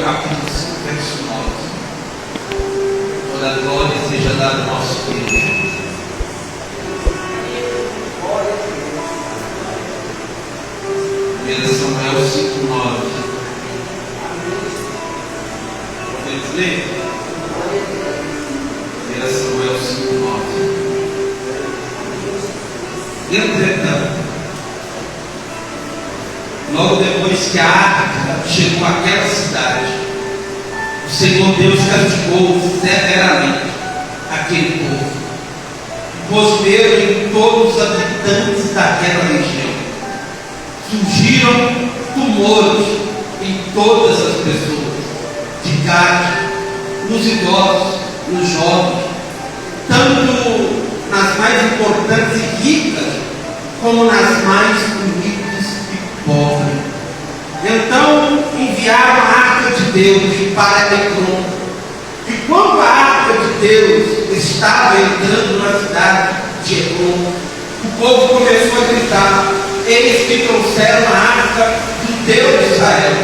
capítulo 5, verso 9. Toda a glória seja dada ao nosso Deus. 1 Samuel 5:9. Podemos ler? 1 Samuel 5:9. Entretanto, logo depois que a arca chegou àquela cidade, o Senhor Deus castigou severamente aquele povo, pôs medo em todos os habitantes daquela região. Surgiram tumores em todas as pessoas, de idade, nos idosos, nos jovens, tanto nas mais importantes e ricas, como nas mais humildes e pobres. Então enviaram a arca de Deus para Ecrón. E quando a arca de Deus estava entrando na cidade de Ecrón, o povo começou a gritar: eles que trouxeram a arca do Deus de Israel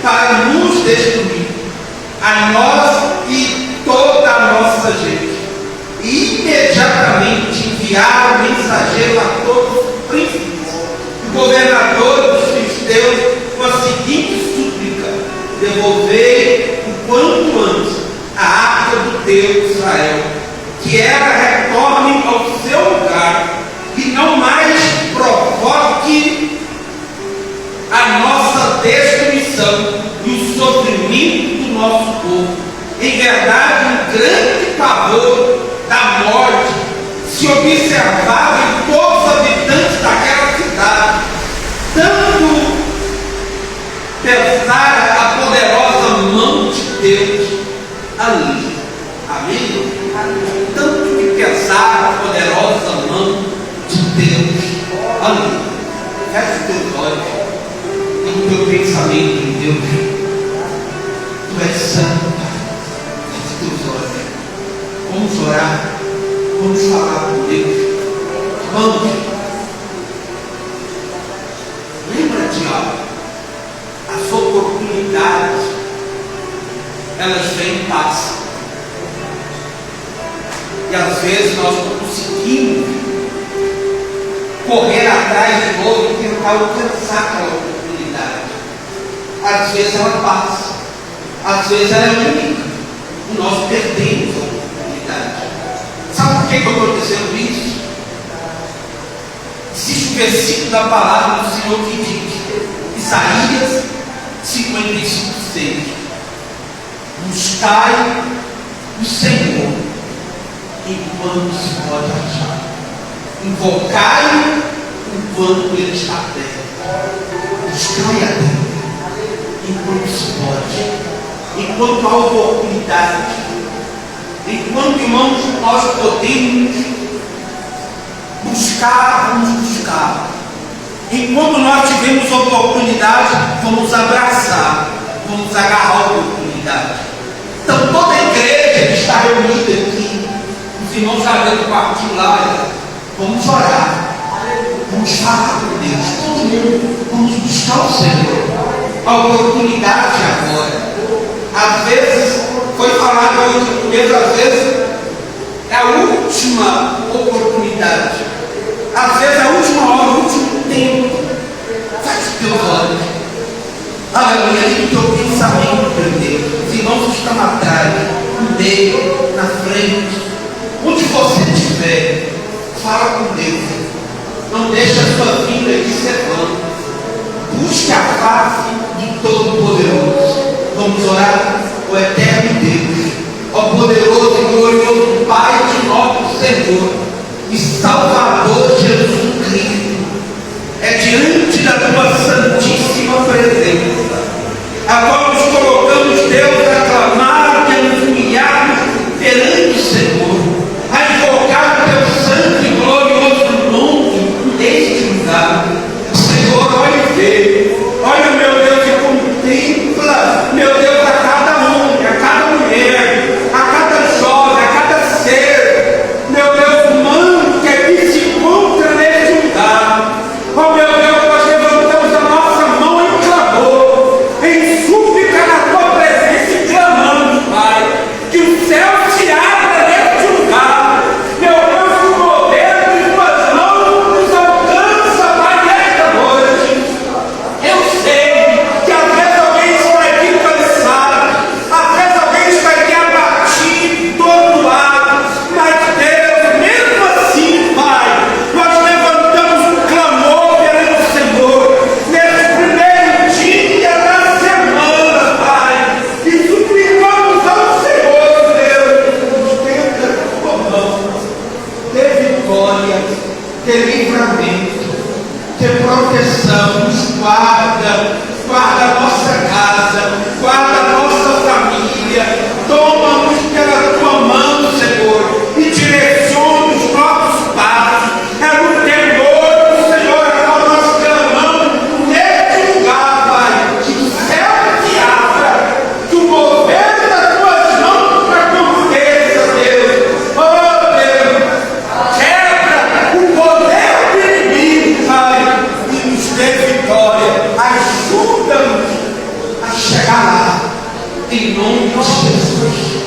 para nos destruir, a nós e toda a nossa gente. E imediatamente enviaram mensageiro a todos os príncipes e governadores dos filisteus com a seguinte súplica: devolvei o quanto antes a arca do Deus de Israel, que ela retorne ao seu lugar e não mais provoque a nossa destruição e o sofrimento do nosso povo. Em verdade, um grande pavor da morte se observava em todos os habitantes daquela cidade, tanto pesara a poderosa mão de Deus ali. Amém? Tanto que pesara a poderosa mão de Deus ali. Feche os teus olhos e o teu pensamento em Deus. Tu és santo, Pai. Feche os teus olhos. Vamos orar. Vamos falar com Deus. Vamos. Lembra de algo. As oportunidades, elas vêm e passam. E às vezes nós não conseguimos correr atrás de novo e tentar alcançar aquela oportunidade. Às vezes ela passa. Às vezes ela é única. E nós perdemos a oportunidade. Sabe por que eu estou dizendo isso? Existe um versículo da palavra do Senhor que diz, Isaías 55:6: buscai o Senhor enquanto se pode achar, invocai-o enquanto ele está perto. Buscai a Deus enquanto se pode, enquanto há oportunidade, enquanto, irmãos, nós podemos buscar, vamos buscar. Enquanto nós tivemos oportunidade, vamos abraçar, vamos agarrar a oportunidade. Então toda a igreja que está reunida aqui, os irmãos já dentro do quartinho lá, vamos orar, vamos falar com Deus, todo mundo, vamos buscar o Senhor. A oportunidade agora. Às vezes, foi falado hoje mesmo, às vezes é a última oportunidade. Às vezes é a última hora, o último tempo. Feche os teus olhos. Aleluia, e o teu pensamento, meu Deus. Os irmãos estão atrás, no meio, na frente. Onde você estiver, fala com Deus. Não deixe a sua vida de ser vã. Busque a face de Todo-Poderoso. Vamos orar? O eterno Deus, ó poderoso e glorioso Pai de nosso Senhor e Salvador Jesus Cristo, é diante da tua santíssima presença, agora nos colocamos, Deus, a clamar e a nos humilharmos perante o Senhor, a invocar o teu santo e glorioso nome neste lugar. Senhor, olha e vê, olha, meu Deus, e contempla, meu Deus, a cada homem, a cada mulher, a cada jovem, a cada ser, meu Deus, humano que aqui se encontra neste lugar. Oh, meu Deus, nós levantamos a nossa mão em clamor, em súplica chegar lá, em nome de Jesus.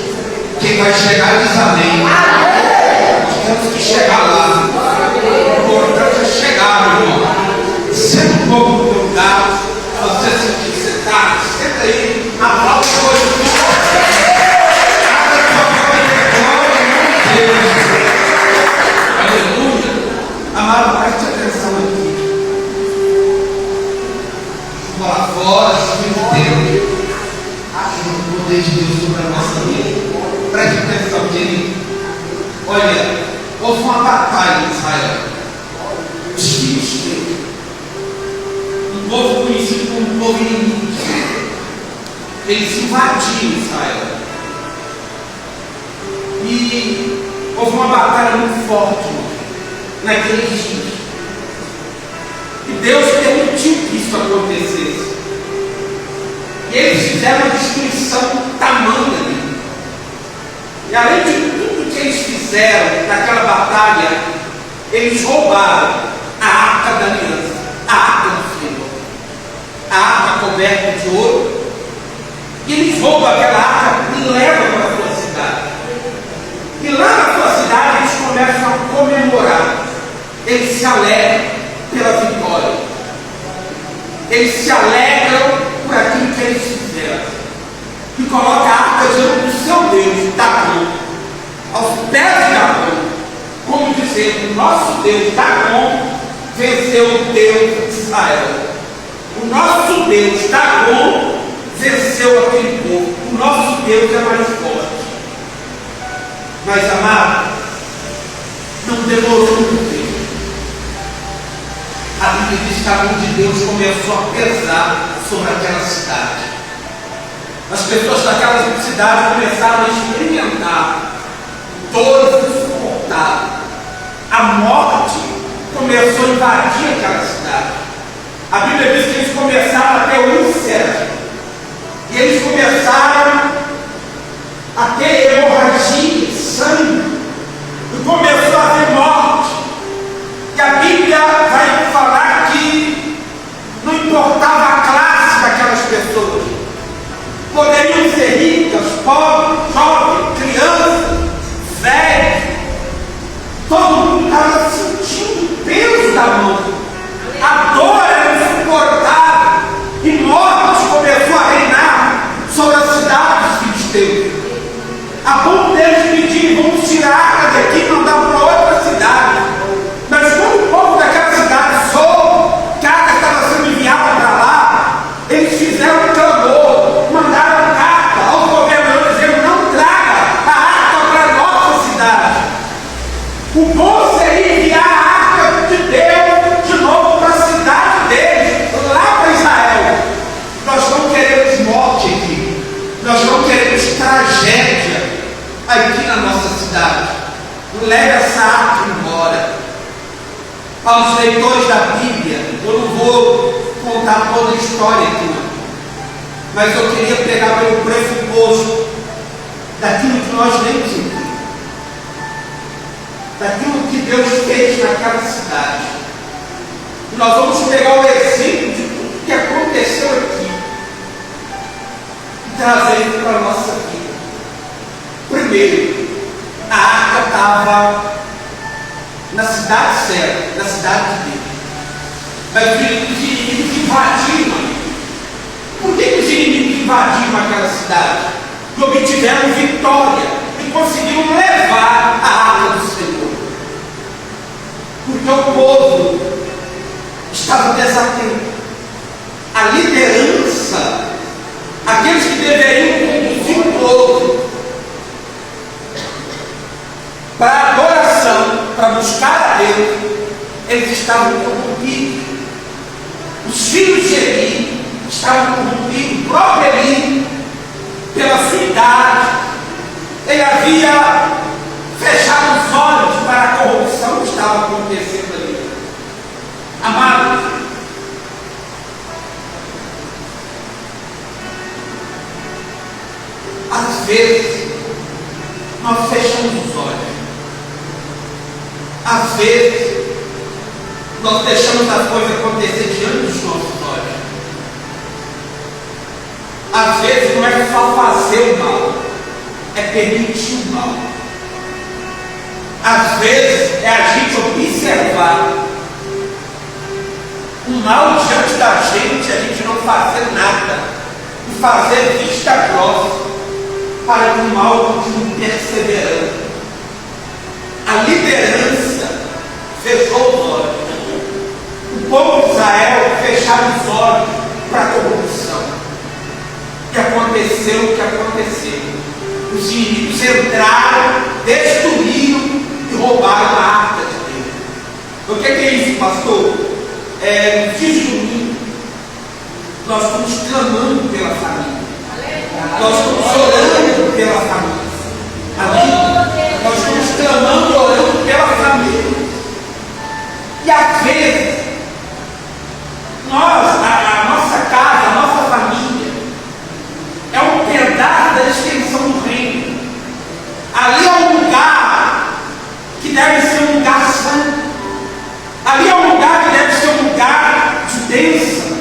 Quem vai chegar diz amém. Nós temos que chegar lá. O importante é chegar, meu irmão. Senta um pouco no teu lugar. Você sentir sentado, senta aí. Aplauda hoje. Aleluia. Amado, preste atenção aqui. Chuva lá fora, chuva de Deus. O poder de Deus sobre a nossa vida. Preste atenção, querido. Olha, houve uma batalha em Israel. Os filisteus, um povo conhecido como povo inimigo de Deus, eles invadiram Israel. E houve uma batalha muito forte naqueles dias. E Deus permitiu que isso acontecesse. E eles fizeram uma destruição tamanha ali. E além de tudo que eles fizeram naquela batalha, eles roubaram a arca da aliança, a arca do Senhor, a arca coberta de ouro. E eles roubam aquela arca e levam para a sua cidade. E lá na sua cidade eles começam a comemorar. Eles se alegram pela vitória. Eles se alegram por aquilo que eles fizeram. E coloca a arca diante do seu Deus, Dagom, aos pés de Dagom, como dizendo: o nosso Deus, Dagom, venceu o Deus de Israel. O nosso Deus, Dagom, venceu aquele povo. O nosso Deus é mais forte. Mas, amado, não demorou muito tempo. A Bíblia diz que a mão de Deus começou a pesar sobre aquela cidade. As pessoas daquela cidade começaram a experimentar dores insuportáveis. A morte começou a invadir aquela cidade. A Bíblia diz que eles começaram a ter o inferno. E eles começaram a ter hemorragia, sangue. E começou a haver morte. E a Bíblia vai falar que não importava a classe daquelas pessoas. Poderiam ser ricas, pobres, jovens, crianças, velhos. Todo mundo estava sentindo o peso da mão. A dor era insuportável. E morte começou a reinar sobre a cidade dos filisteus. A ponto deles pedirem: vamos tirar a arca daqui e mandar para outra cidade. Mas quando o povo daquela cidade soube que a arca estava sendo enviada para lá, eles fizeram um clamor, mandaram carta ao governador dizendo: não traga a arca para a nossa cidade. O bom seria enviar a arca de Deus de novo para a cidade deles, lá para Israel. Nós não queremos morte aqui, nós não queremos tragédia aqui na nossa cidade. Leve essa arca embora. Aos leitores da Bíblia, eu não vou contar toda a história aqui, mas eu queria pegar pelo pressuposto daquilo que nós lemos aqui, daquilo que Deus fez naquela cidade. E nós vamos pegar o exemplo de tudo que aconteceu aqui e trazer isso para a nossa vida. Primeiro, a arca estava na cidade certa, na cidade de Deus. Mas os inimigos invadiram. Por que os inimigos invadiram aquela cidade? E obtiveram vitória e conseguiram levar a arca do Senhor. Porque o povo estava desatento. A liderança, aqueles que deveriam conduzir o povo para a adoração, para buscar a Deus, eles estavam corrompidos. Os filhos de Eli estavam corrompidos. O próprio Eli, pela sua idade, ele havia fechado os olhos para a corrupção que estava acontecendo ali. Amados, às vezes nós fechamos os olhos. Às vezes, nós deixamos as coisas acontecer diante dos nossos olhos. às vezes não é só fazer o mal, é permitir o mal. Às vezes é a gente observar o mal diante da gente, a gente não fazer nada, e fazer vista grossa para que o mal continue perseverando. A liderança fechou os olhos. O povo de Israel fecharam os olhos para a corrupção. E aconteceu o que aconteceu. Os inimigos entraram, destruíram e roubaram a arca de Deus. O que é isso, pastor? No dia de domingo, nós estamos clamando pela família. Nós estamos orando pela família. Amém? Nós estamos clamando e orando pela família. E às vezes, a nossa casa, a nossa família, é um pedaço da extensão do reino. Ali é um lugar que deve ser um lugar santo. Ali é um lugar que deve ser um lugar de bênção.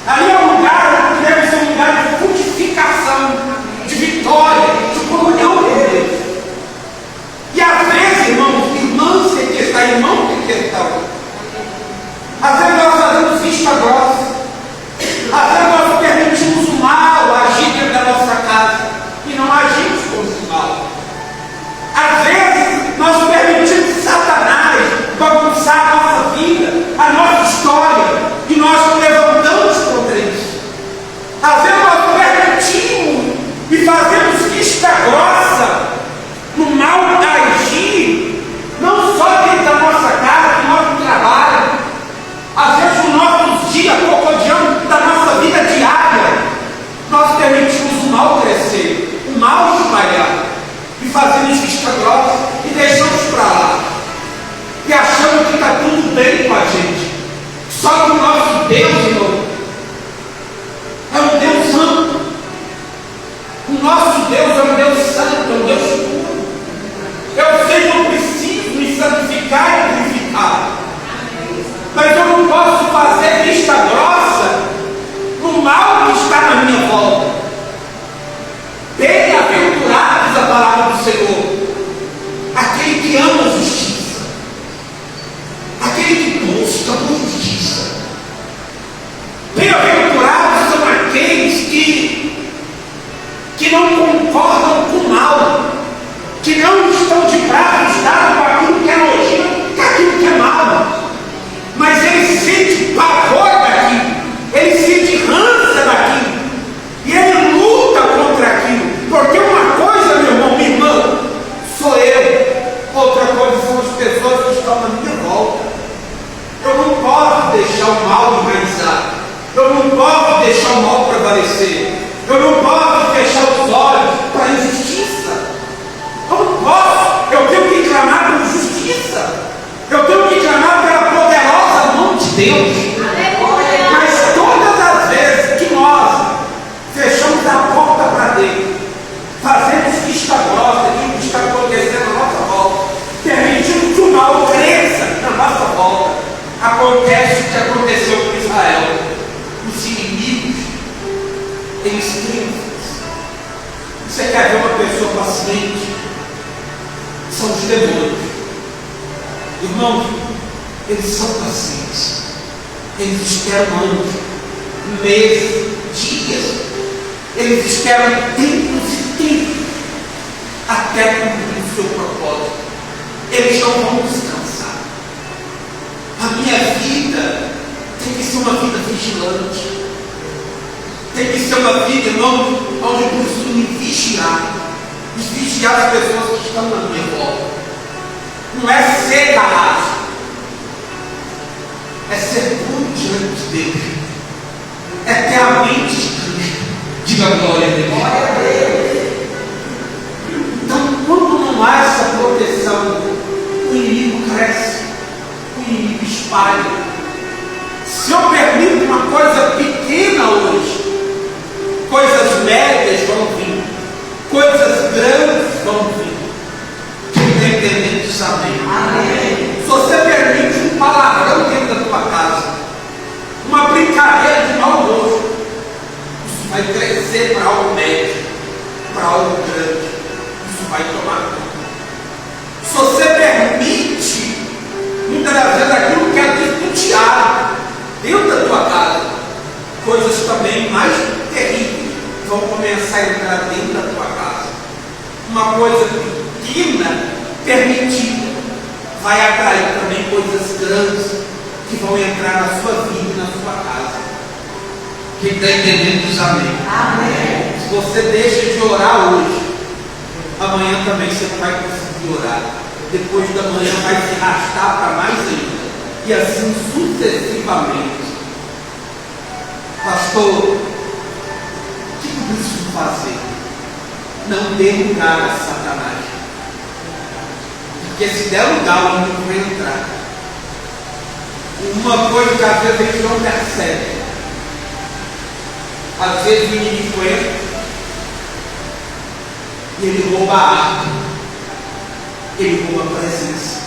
Ali é um lugar que deve ser um lugar de frutificação, de vitória, de comunhão com Deus. E às vezes, irmãos tem que estar, irmão tem que estar. Às vezes nós fazemos vista grossa. Às vezes nós permitimos o mal agir dentro da nossa casa e não agimos com o mal. Às vezes nós permitimos Satanás bagunçar a nossa vida, a nossa história, e nós nos levantamos contra isso. Às vezes nós permitimos e fazemos vista grossa no mal agir, não só dentro da nossa casa, do nosso trabalho, às vezes no nosso dia cotidiano, da nossa vida diária, nós permitimos o mal crescer, o mal espalhar, e fazemos vista grossa e deixamos para lá, e achamos que está tudo bem com a gente. Só que o nosso Deus, irmão, é um Deus santo. O nosso Deus é um Deus santo, é um Deus puro. Eu sei que eu preciso me santificar e purificar, mas eu não posso fazer vista grossa no mal que está na minha volta. Bem-aventurados a palavra do Senhor, aquele que ama a justiça, aquele que busca por justiça. Bem-aventurados são aqueles que não concordam com o mal, que não estão de braços dados com aquilo que é nojento, com aquilo que é mal, mas ele sente pavor daquilo, ele sente rança daquilo, e ele luta contra aquilo, porque uma coisa, meu irmão, minha irmã, sou eu, outra coisa são as pessoas que estão na minha volta. Eu não posso deixar o mal enraizar, eu não posso deixar o mal prevalecer, eu não posso fechar os olhos para a injustiça. Eu não posso, eu tenho que clamar por justiça, eu tenho que clamar pela poderosa mão de Deus. Mas todas as vezes que nós fechamos a porta para Deus, fazemos vista grossa daquilo que está acontecendo à nossa volta, permitindo que o mal cresça na nossa volta, acontece o que aconteceu com Israel. Os inimigos, eles triunfam. Você quer ver uma pessoa paciente? São os demônios. Irmãos, eles são pacientes. Eles esperam anos, meses, dias. Eles esperam tempos e tempos até cumprir o seu propósito. Eles não vão descansar. A minha vida tem que ser uma vida vigilante. Tem que ser uma vida, irmão, onde eu preciso me vigiar. Vigiar as pessoas que estão na minha volta. Não é ser raso, é ser puro diante de Deus. É ter a mente de Cristo. Diga glória a Deus. Então, quando não há essa proteção, o inimigo cresce, o inimigo espalha. Se eu permito uma coisa pequena hoje, coisas médias vão vir, coisas grandes vão vir. Quem está entendendo isso, amém? Amém. Se você permite um palavrão dentro da tua casa, uma brincadeira de mau gosto, isso vai crescer. crescer para algo médio, para algo grande, isso vai tomar conta. Se você permite, muitas das vezes, aquilo que é despenteado dentro da tua casa, coisas também mais terríveis vão começar a entrar dentro da tua casa. Uma coisa pequena, permitida, vai atrair também coisas grandes que vão entrar na sua vida e na sua casa. Quem está entendendo diz amém. Amém. Se você deixa de orar hoje, amanhã também você não vai conseguir orar. Depois da manhã vai se arrastar para mais ainda. E assim sucessivamente. Pastor, o que eu preciso fazer? Não dê lugar a Satanás. Porque se der lugar, o inimigo vai entrar. Uma coisa que às vezes a gente não percebe. Às vezes o inimigo entra e ele rouba a arca. Ele rouba a presença.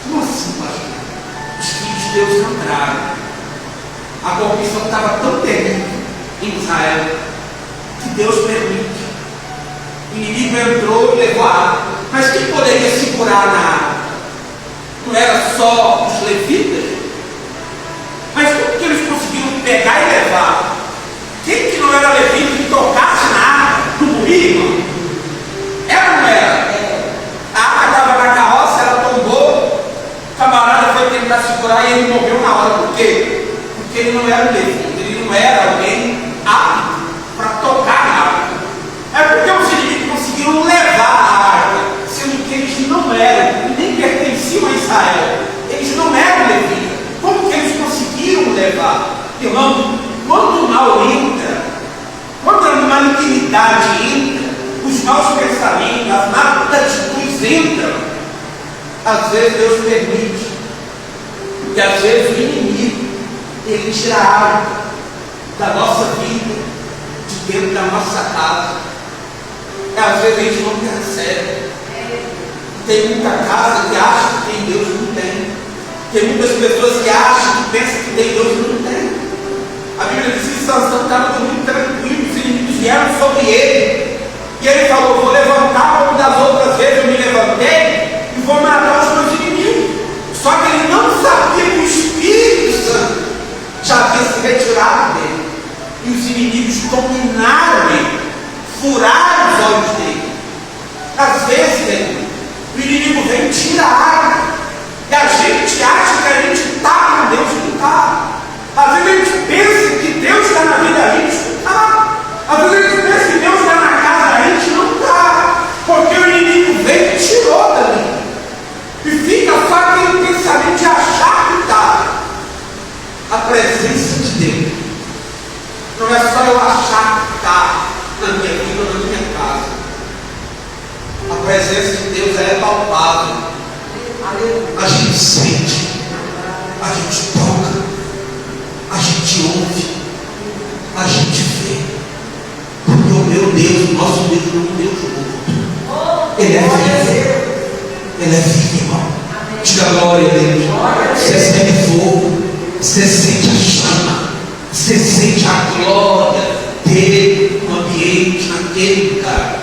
Como assim, pastor? Os filhos de Deus entraram. A corrupção estava tão terrível em Israel que Deus permite. O inimigo entrou e levou a arca. Mas quem poderia segurar na arca? Não era só os levitas? Mas como que eles conseguiram pegar e levar? Quem que não era levita que tocasse na arca não morria, irmão? Era ou não era? A arca estava na carroça, ela tombou, o camarada foi tentar segurar e ele morreu na hora. Por quê? Porque ele não era levita, ele não era alguém apto para tocar na arca. É porque os inimigos conseguiram levar a arca, sendo que eles não eram, nem pertenciam a Israel. Eles não eram levitas. Como que eles conseguiram levar? Irmão, quando o mal entra, quando a malignidade entra, os maus pensamentos, as más atitudes entram, às vezes Deus permite, porque às vezes o inimigo, ele tira a água da nossa vida, de dentro da nossa casa. E às vezes a gente não percebe. Tem muita casa que acha que tem Deus e não tem. Tem muitas pessoas que acham, que pensam que tem Deus e não tem. A Bíblia diz que Sansão estava muito tranquilo, os inimigos vieram sobre ele. E ele falou: vou levantar como das outras vezes eu me levantei e vou matar os meus inimigos. Só que ele não sabia que o Espírito Santo já havia se retirado dele. E os inimigos dominaram ele, furaram os olhos dele. Às vezes, o inimigo vem e tira a água. E a gente acha que a gente está com Deus e não está. Às vezes a gente pensa que Deus está na vida da gente, não está. Às vezes a gente pensa que Deus está na casa da gente, não está. Porque o inimigo veio e tirou dali. E fica só aquele pensamento de achar que está. A presença de Deus não é só eu achar que está na minha vida ou na minha casa. A presença de Deus é palpável. A gente sente, a gente toca, a gente ouve, a gente vê. Porque o meu Deus, o nosso Deus não é um Deus morto. Ele é vivo. Ele é vivo, irmão. Diga glória a Deus. Você sente fogo, você sente a chama, você sente a glória dele no ambiente, naquele lugar.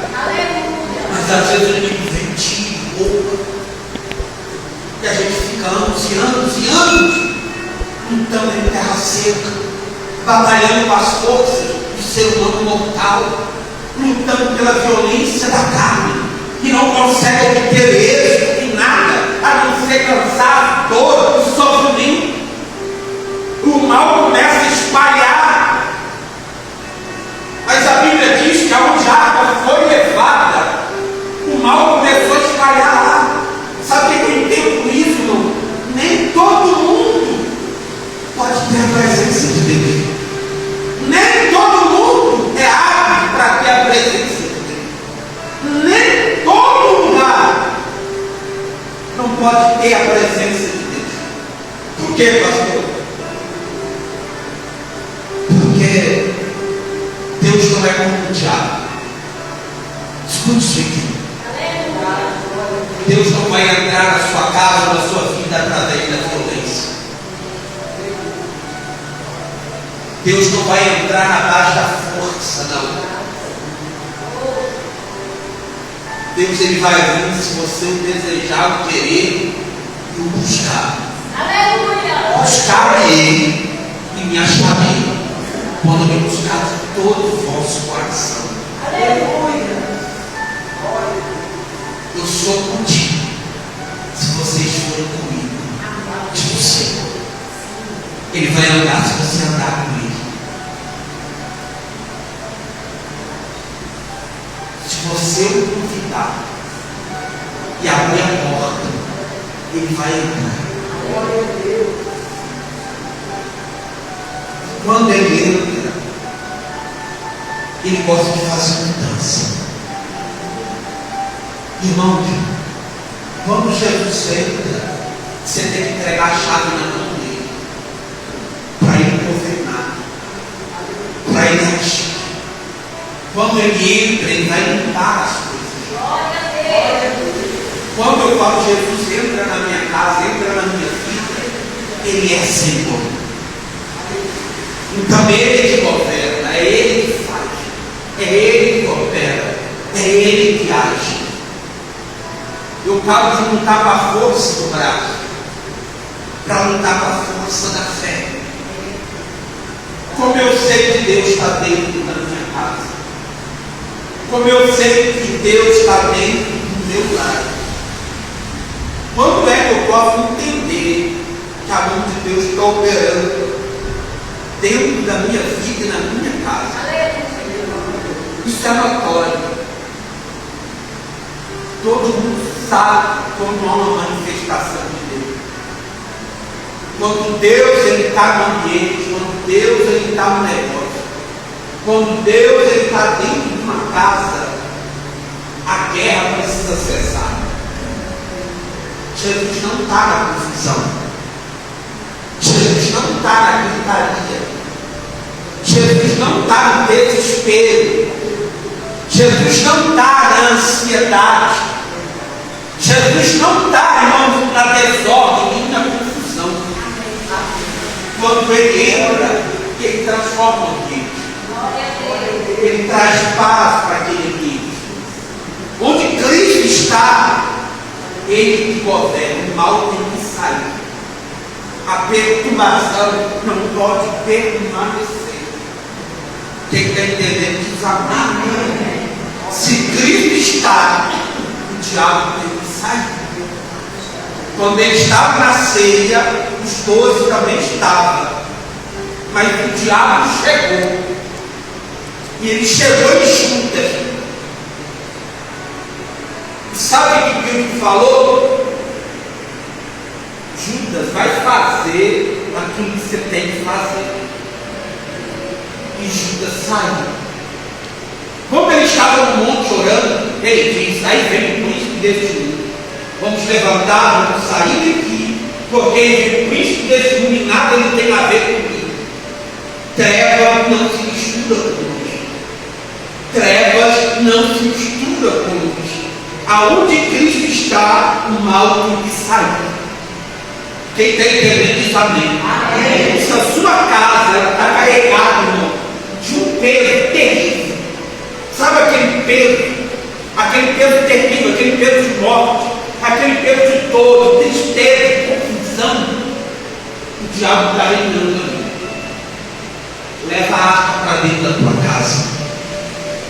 Mas às vezes o inimigo vem e rouba. E a gente fica anos e anos e anos lutando em terra seca, batalhando com as forças do ser humano mortal, lutando pela violência da carne, e não consegue obter êxito em nada, a não ser cansaço, dor e sofrimento. O mal começa a espalhar. Mas a Bíblia diz que aonde a arca foi levada, o mal começou a espalhar lá. Sabe o que eu entendo com isso, irmão? Nem todo mundo pode ter a presença de Deus. Nem todo mundo é apto para ter a presença de Deus. Nem todo lugar não pode ter a presença de Deus. Por quê, pastor? Porque Deus não é como o diabo. Escute isso aqui. Deus não vai entrar na sua casa ou na sua vida através da violência. Deus não vai entrar na base da força, não. Deus ele vai vir se você o desejar, o querer e o buscar. Aleluia! Buscar Ele e me acharei quando me buscar de todo o vosso coração. Aleluia! Eu sou contigo se vocês forem comigo, diz o Senhor. Ele vai andar se você andar com Ele. Se você o convidar e abrir a porta, Ele vai entrar. Glória a Deus! Quando Ele entra, Ele gosta de fazer mudança. Irmão, quando Jesus entra, você tem que entregar a chave na mão dele, para ele governar, para ele agir. Quando ele entra, ele vai limpar as coisas. Glória a Deus! Quando eu falo Jesus entra na minha casa, entra na minha vida, Ele é Senhor. Então Ele que governa, é Ele que faz, é Ele que opera, é Ele que age. Eu acabo de lutar com a força do braço, para lutar com a força da fé. Como eu sei que Deus está dentro da minha casa, como eu sei que Deus está dentro do meu lar. Quando é que eu posso entender que a mão de Deus está operando dentro da minha vida e na minha casa? Isso é notório. Todo mundo sabe quando há uma manifestação de Deus. Quando Deus está no ambiente, quando Deus está no negócio, quando Deus está dentro de uma casa, a guerra precisa cessar. Jesus não está na confusão. Jesus não está na gritaria. Jesus não está no desespero. Jesus não está na ansiedade. Jesus não está, irmãos, na desordem e na confusão. Quando Ele entra, Ele transforma o ambiente. Ele traz paz para aquele ambiente. Onde Cristo está, Ele que governa, o mal tem que sair. A perturbação não pode permanecer. Quem está entendendo diz amém. Se Cristo está, o diabo tem que sair. Quando Ele estava na ceia, os 12 também estavam. Mas o diabo chegou. E ele chegou em Judas. Sabe o que Cristo falou? Judas, vai fazer aquilo que você tem que fazer. E Judas saiu. Como ele estava no monte orando, ele disse: aí vem o príncipe deste mundo. Vamos levantar, vamos sair daqui, porque o príncipe deste mundo e nada ele tem a ver comigo. Trevas não se mistura com luz. Trevas não se mistura com luz. Aonde Cristo está, o mal tem que sair. Quem está entendendo diz amém. Amém. Se a sua casa está carregada, irmão, de um peso terrível, sabe aquele peso terrível, aquele peso de morte, aquele peso de dor, de tristeza, de confusão, o diabo está reinando ali. Leva a arca para dentro da tua casa.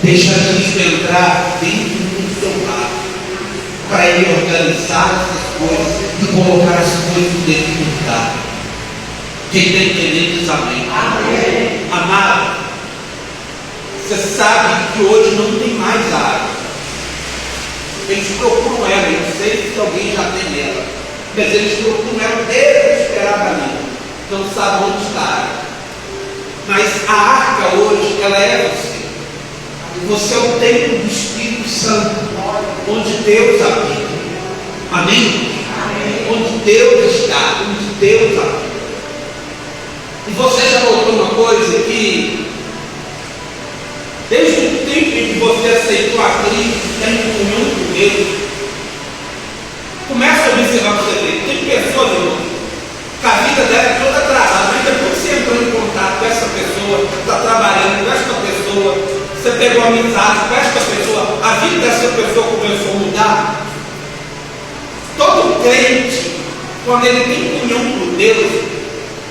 Deixa Cristo entrar dentro do teu lar, para Ele organizar essas coisas e colocar as coisas dentro do lugar. Quem está entendendo diz amém. Amém. Amado, você sabe que hoje não tem mais água. Eles procuram ela, eu não sei se alguém já tem ela, mas eles procuram ela desesperadamente, não sabem onde está. Mas a arca hoje, ela é você. Você é o templo do Espírito Santo, onde Deus habita. Amém? Amém? Onde Deus está, onde Deus habita. E você já notou uma coisa que, desde o tempo em que você aceitou a Cristo, tem comunhão com Deus, começa a observar para você ver. Tem pessoas, irmão, que a vida dela é toda atrasada, mas depois que você entrou em contato com essa pessoa, Você pegou amizade com esta pessoa, a vida dessa pessoa começou a mudar. Todo crente, quando ele tem comunhão com Deus,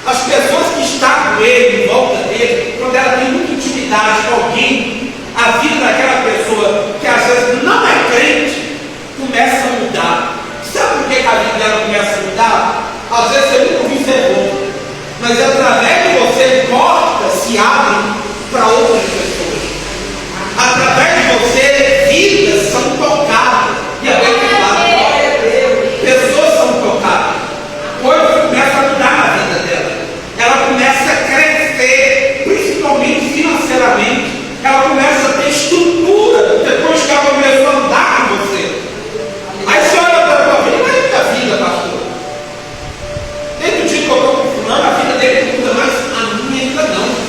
as pessoas que estão com ele, em volta dele, quando ela tem muita intimidade com alguém, a vida daquela pessoa que às vezes não é crente, começa a mudar. Sabe por que a vida dela começa a mudar? Às vezes você nunca ouviu ser bom, mas através de você, portas se abrem para outras pessoas. Através de você, vidas são tocadas e abençoadas. Pessoas são tocadas. Coisas começam a mudar na vida dela. Ela começa a crescer, principalmente financeiramente. Ela começa a ter estrutura depois que ela começou a andar com você. Aí você olha para a tua vida, mas é minha vida, pastor. Desde o dia que eu estou com fulano, a vida dele muda, mas a minha ainda não.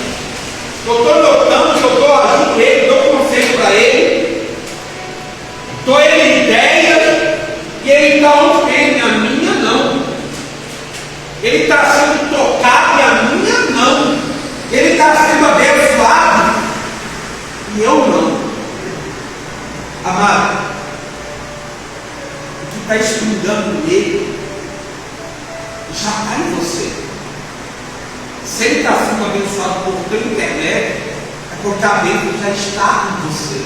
Eu estou notando que eu ajudo ele, dou conselho para ele, dou ele ideias, e ele está onde ele, a minha não. Ele está sendo tocado e a minha não. Ele está sendo abençoado e eu não. Amado, o que está estudando nele já está em você. Se ele está sendo abençoado por tua internet, é porque a bênção já está em você.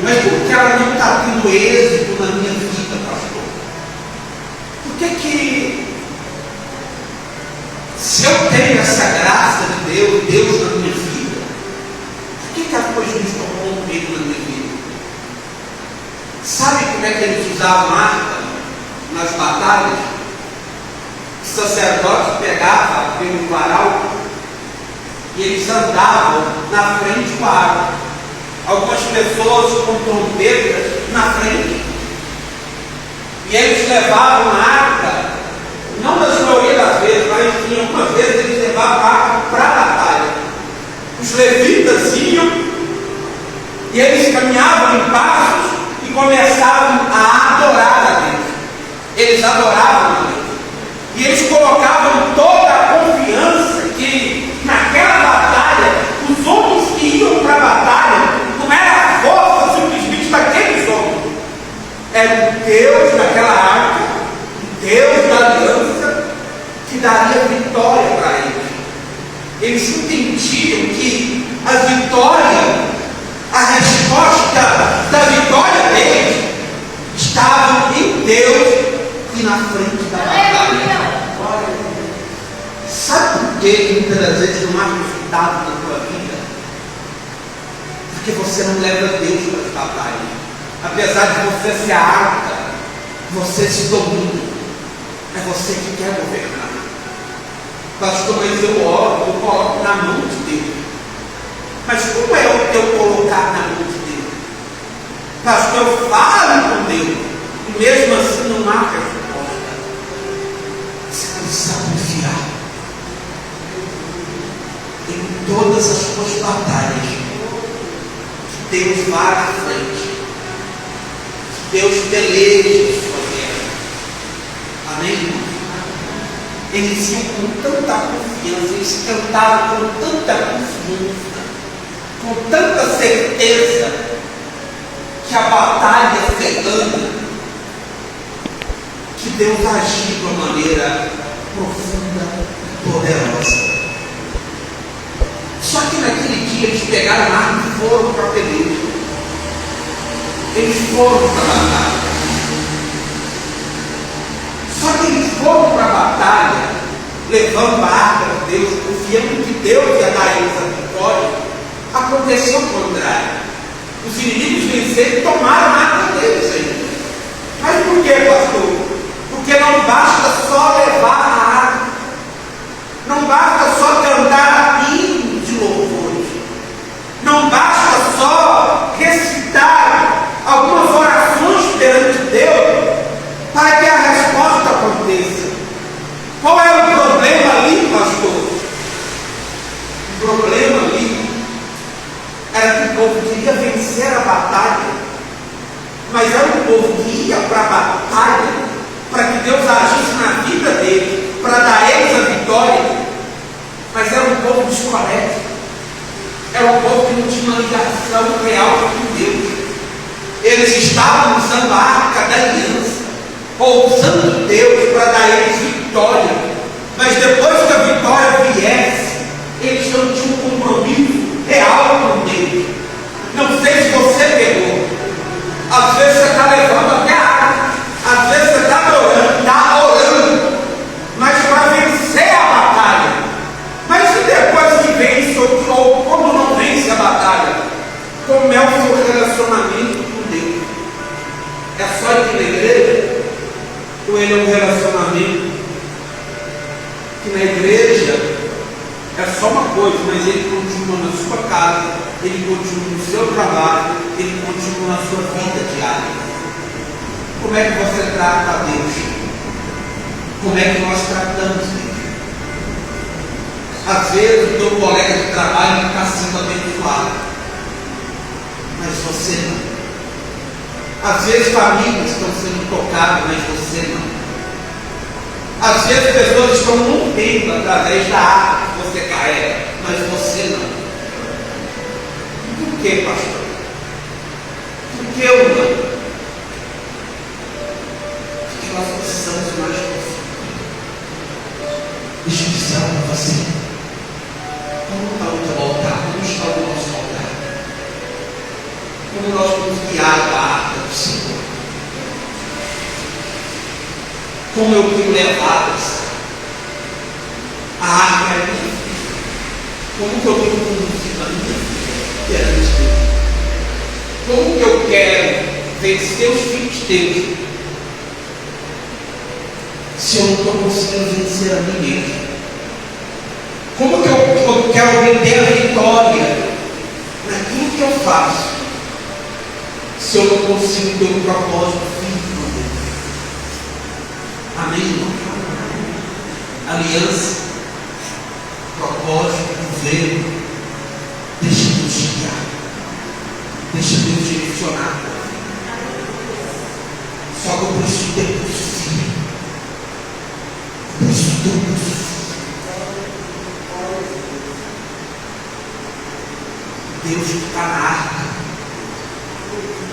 Mas por que ela não está tendo êxito na minha vida, pastor? Por que se eu tenho essa graça de Deus na minha vida, por que as coisas não estão comigo na minha vida? Sabe como é que eles usavam arca nas batalhas? Os sacerdotes pegavam pelo varal e eles andavam na frente com a arca. Algumas pessoas com trombetas na frente. E eles levavam a arca, não na maioria das vezes, mas em algumas vezes eles levavam a arca para a batalha. Os levitas iam e eles caminhavam em passos e começavam a adorar a Deus. Eles adoravam a Deus. E eles colocavam toda a confiança que naquela batalha, os homens que iam para a batalha, não era a força simplesmente daqueles homens. Era o Deus daquela arca, o Deus da aliança, que daria vitória para eles. Eles entendiam que a vitória, a resposta da vitória deles, estava em Deus e na frente da batalha. Sabe por que muitas das vezes não há resultado na tua vida? Porque você não leva Deus para as batalhas. Apesar de você ser a arca, você se domina. É você que quer governar. Pastor, mas eu oro, eu coloco na mão de Deus. Mas como é o teu colocar na mão de Deus? Pastor, eu falo com Deus e mesmo assim não há resposta. Você precisa confiar em todas as suas batalhas. Que Deus vá à frente. Que Deus peleje a sua guerra. Amém? Eles iam com tanta confiança, eles cantavam com tanta confiança, com tanta certeza, que a batalha chegando, que Deus agiu de uma maneira profunda e poderosa. Só que naquele dia eles pegaram a arma e foram para a peleja. Eles foram para a batalha. Só que eles foram para a batalha, levando a arca de Deus, confiando que Deus ia dar a eles a vitória. Aconteceu o contrário. Os inimigos venceram e tomaram a arca deles ainda. Mas por que, pastor? Porque não basta só levar a arca, não basta só cantar hinos de louvores, não basta só recitar algumas orações perante Deus para que a resposta aconteça. Qual é o problema ali, pastor? O problema ali era que o povo queria vencer a batalha, mas era um povo que ia para a batalha para que Deus agisse na vida deles, para dar a eles a vitória, mas era um povo desconexo, era um povo que não tinha tinham uma ligação real com Deus. Eles estavam usando a arca da aliança, ou usando Deus para dar a eles vitória. Mas depois que a vitória viesse, eles não tinham um compromisso real com Deus. Não sei se você pegou. Às vezes você está levando até a arca, às vezes você está orando, mas para vencer a batalha. Mas e depois que vence, ou quando não vence a batalha, como é o seu relacionamento com Deus? É só ir na igreja? Ou ele é um relacionamento que na igreja é só uma coisa, mas ele continua na sua casa, ele continua no seu trabalho, ele continua na sua vida diária? Como é que você trata a Deus? Como é que nós tratamos Deus? Às vezes o teu colega de trabalho está sendo abençoado, mas você não. Às vezes famílias estão sendo tocadas, mas você não. Às vezes pessoas estão morrendo através da arca que você carrega, mas você não. Por que, pastor? Por que eu não? Porque nós precisamos mais de você. Deixa eu dizer algo para você. Como está o teu altar? Como está o nosso altar? Como nós vamos guiar a arca do Senhor? Como eu tenho levado a arca é minha vida? Como que eu tenho conduzido a minha vida perante Deus? Como que eu quero vencer os filisteus se eu não estou conseguindo vencer a mim mesmo? Como que eu quero obter a vitória naquilo que eu faço se eu não consigo ter um propósito firme com Deus? Amém, irmão? Aliança, propósito, governo. Deixa Deus te guiar. Deixa Deus direcionar. Só que eu preciso ter curso firme. Eu preciso ter um curso firme. Deus que está na arca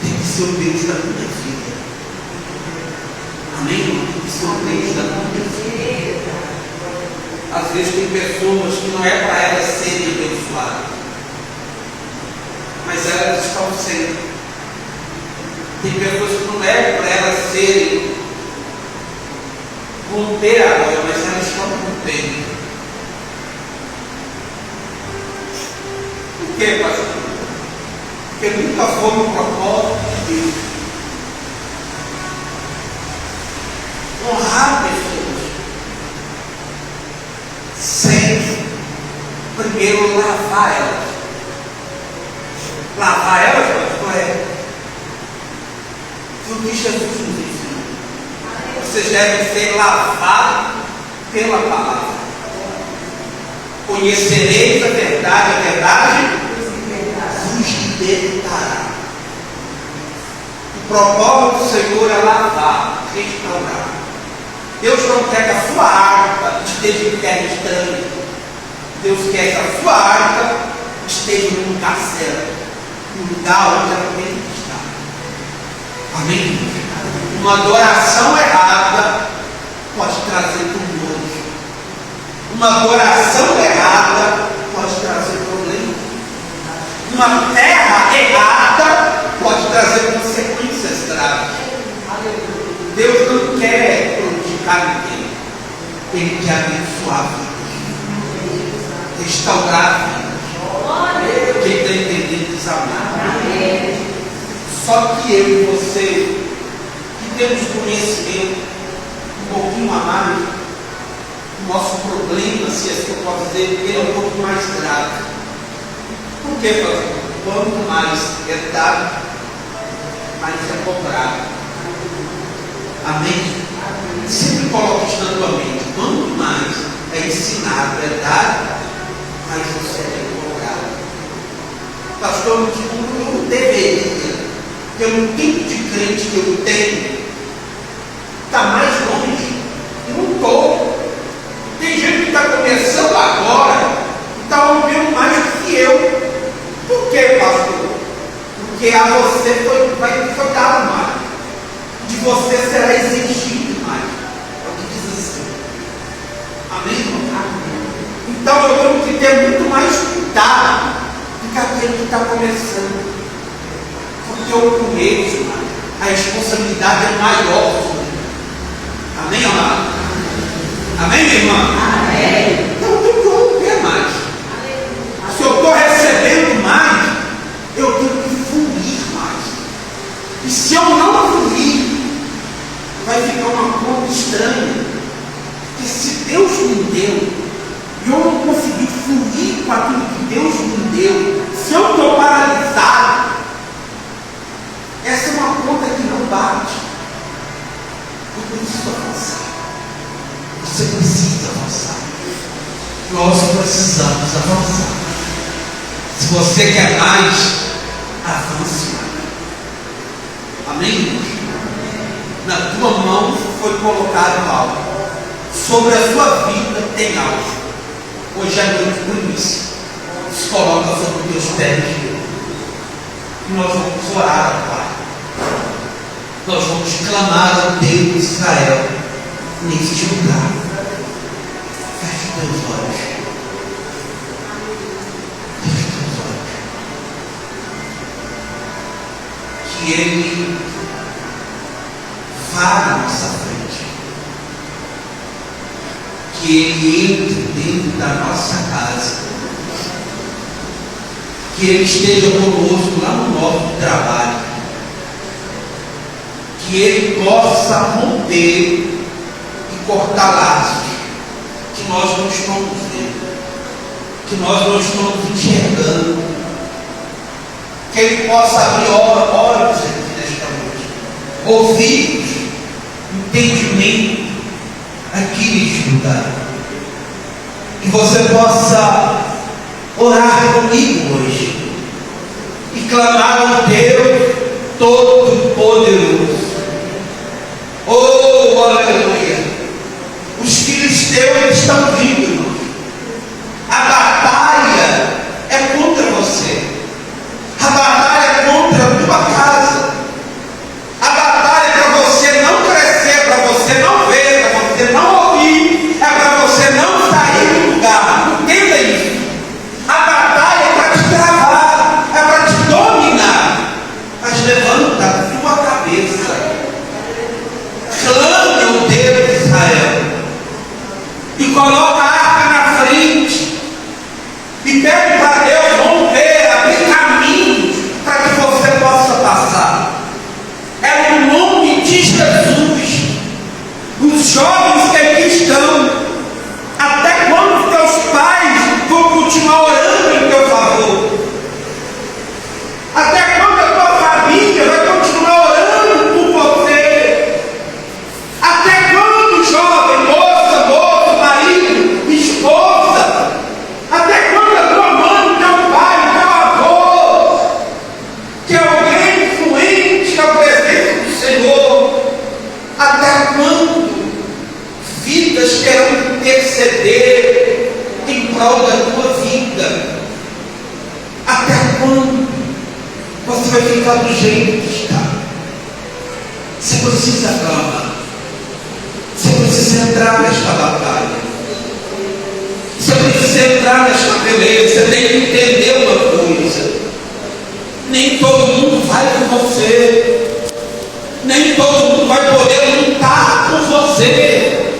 tem que ser o Deus da minha vida. Amém, irmão? Tem que ser o Deus da minha vida. Às vezes tem pessoas que não é para elas serem abençoadas, mas elas estão sendo. Tem pessoas que não é para elas serem, vão ter agora, mas elas estão contendo. Por quê, pastor? Porque nunca foi um propósito de Deus honrar pessoas sem primeiro lavar elas. Lavar elas, pastor, é o que Jesus nos ensinou. Vocês devem ser lavados pela palavra. Conhecereis a verdade vos libertará. O propósito do Senhor é lavar, restaurar. Deus não quer que a sua arca esteja em terra estranha. Deus quer que a sua arca esteja no lugar certo, no lugar onde ela tem que estar. Amém? Uma adoração errada pode trazer tumores. Uma adoração errada pode trazer problemas. Uma terra errada pode trazer consequências graves. Deus não quer prejudicar ninguém. Ele quer abençoar vidas, restaurar vidas. Quem está entendendo diz amém. Só que eu e você, que temos conhecimento um pouquinho a mais, o nosso problema, se é que eu posso dizer, ele é um pouco mais grave. Por quê, pastor? Quanto mais é dado, mais é cobrado. Amém? Sempre coloque isso na tua mente. Quanto mais é ensinado, é dado, mais você é cobrado. Pastor, eu não deveria, pelo tipo de crente que eu tenho, está mais longe. Eu não estou. Tem gente que está começando agora e está ouvindo mais do que eu. Por quê, pastor? Porque a você foi dado mais. De você será exigido mais. É o que diz assim. Amém, irmão? Então eu tenho que ter muito mais cuidado do que aquele que está começando. Porque eu conheço, a responsabilidade é maior. Amém, amado? Amém, minha irmã? Amém. Então eu tenho que romper mais. Se eu estou recebendo mais, eu tenho que fluir mais. E se eu não fluir, vai ficar uma conta estranha. Porque se Deus me deu, e eu não consegui fluir com aquilo que Deus me deu, se eu estou paralisado, essa é uma conta que não bate. Eu preciso avançar. Você precisa avançar. Nós precisamos avançar. Se você quer mais, avance mais. Amém, irmãos? Na tua mão foi colocado algo. Sobre a sua vida tem algo. Hoje é noite por isso. Se coloca sobre os teus pés. E nós vamos orar ao Pai. Nós vamos clamar ao Deus de Israel neste lugar. Feche teus olhos. Feche teus olhos. Que Ele vá à nossa frente. Que Ele entre dentro da nossa casa. Que Ele esteja conosco lá no nosso trabalho. Que Ele possa romper e cortar laços que nós não estamos vendo, que nós não estamos enxergando. Que Ele possa abrir olhos aqui nesta noite, ouvidos, entendimento aqui neste lugar. Que você possa orar comigo hoje e clamar ao Deus Todo-Poderoso. Oh, aleluia! Os filisteus estão vindo, irmãos. A batalha é contra você. A batalha é contra a tua casa. A batalha é para você não crescer, para você não ver, para você não ouvir, é para você não sair do lugar. Entenda isso. A batalha é para te travar, é para te dominar. Mas levanta a tua cabeça. Clame ao Deus de Israel e coloca a arca na frente e pede para Deus romper, abrir caminhos para que você possa passar. É no nome de Jesus. Os jovens que aqui estão, até quando teus pais vão continuar orando em teu favor? Até quando a tua família vai continuar orando por você? Até quando, jovem, moço, marido, esposa? Até quando a tua mãe, teu pai, teu avô, que é alguém influente na presença do Senhor? Até quando vidas querem interceder em prol da tua vida? Até quando você vai ficar do jeito que está? Você precisa clamar. Você precisa entrar nesta batalha. Você precisa entrar nesta beleza. Você tem que entender uma coisa. Nem todo mundo vai com você. Nem todo mundo vai poder lutar com você.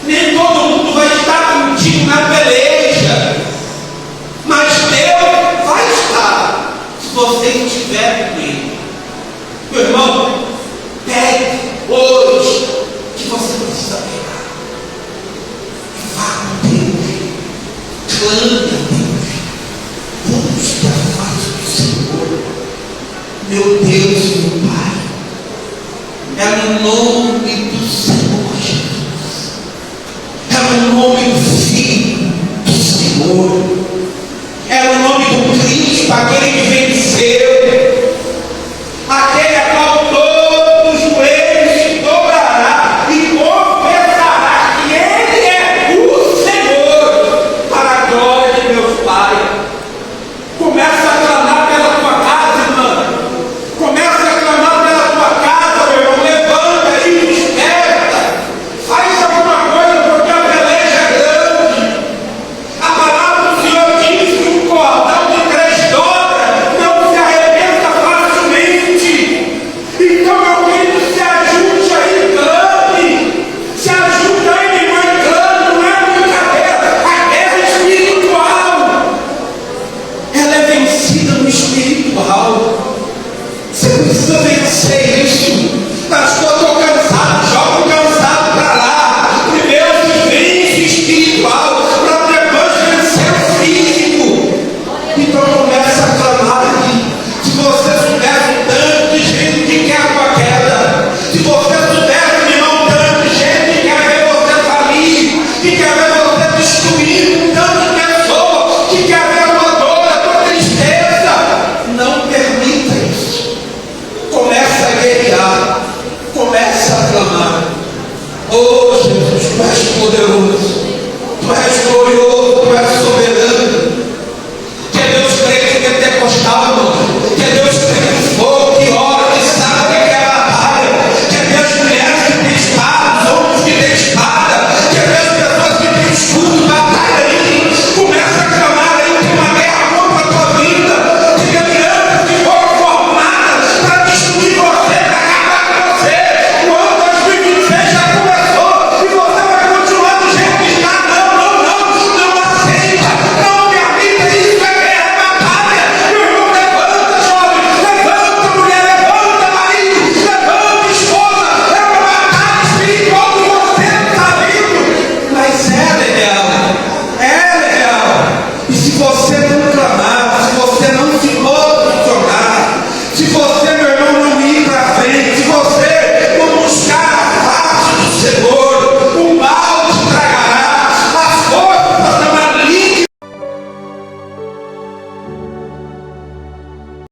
Nem todo mundo vai estar contigo na peleja. Mas Deus vai estar se você estiver com Ele. Meu irmão, pegue hoje que você precisa pegar. E vá com Deus. Clame a Deus. Busque a face do Senhor. Meu Deus e meu Pai. É no nome do Senhor Jesus. É no nome do Filho do Senhor. É no nome do Cristo, aquele que venceu. Aquele a qual todo joelho se dobrará e confessará que Ele é o Senhor, para a glória de Deus Pai. Começa a clamar pela tua casa, irmã. poderoso.